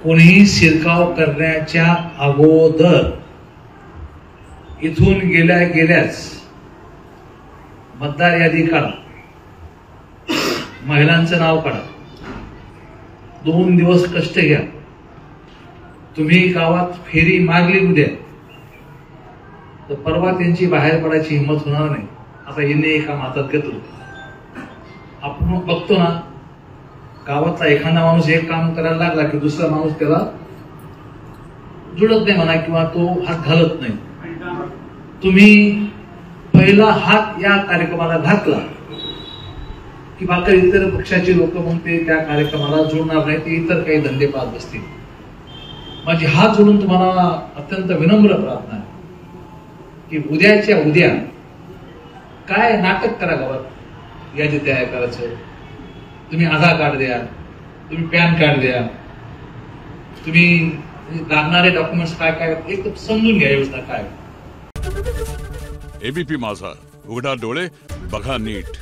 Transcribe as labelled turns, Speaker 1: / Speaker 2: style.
Speaker 1: कोणीही शिरकाव करण्याच्या अगोदर इथून गेल्याच मतदार यादी काढा, महिलांचं नाव काढा, 2 दिवस कष्ट घ्या. तुम्ही गावात फेरी मारली उद्या तर परवा त्यांची बाहेर पडायची हिंमत होणार नाही. आता यांनी एका हातात घेतलं. आपण बघतो ना, गावातला एखादा माणूस एक काम करायला लागला की दुसरा माणूस त्याला जुळत नाही म्हणा किंवा तो हात घालत नाही. तुम्ही पहिला हात या कार्यक्रमाला घातला की बाकी इतर पक्षाचे लोक मग ते त्या कार्यक्रमाला जुळणार नाही, ते इतर काही धंदे पाहत बसतील. माझी हात जोडून तुम्हाला अत्यंत विनम्र प्रार्थना आहे की उद्याच्या उद्या काय नाटक करा गावात यादी तयार करायचं. तुम्ही आधार कार्ड द्या, तुम्ही पॅन कार्ड द्या, तुम्ही लागणारे डॉक्युमेंट्स काय काय एक समजून घ्या योजना काय.
Speaker 2: एबीपी माझा, उघडा डोळे बघा नीट.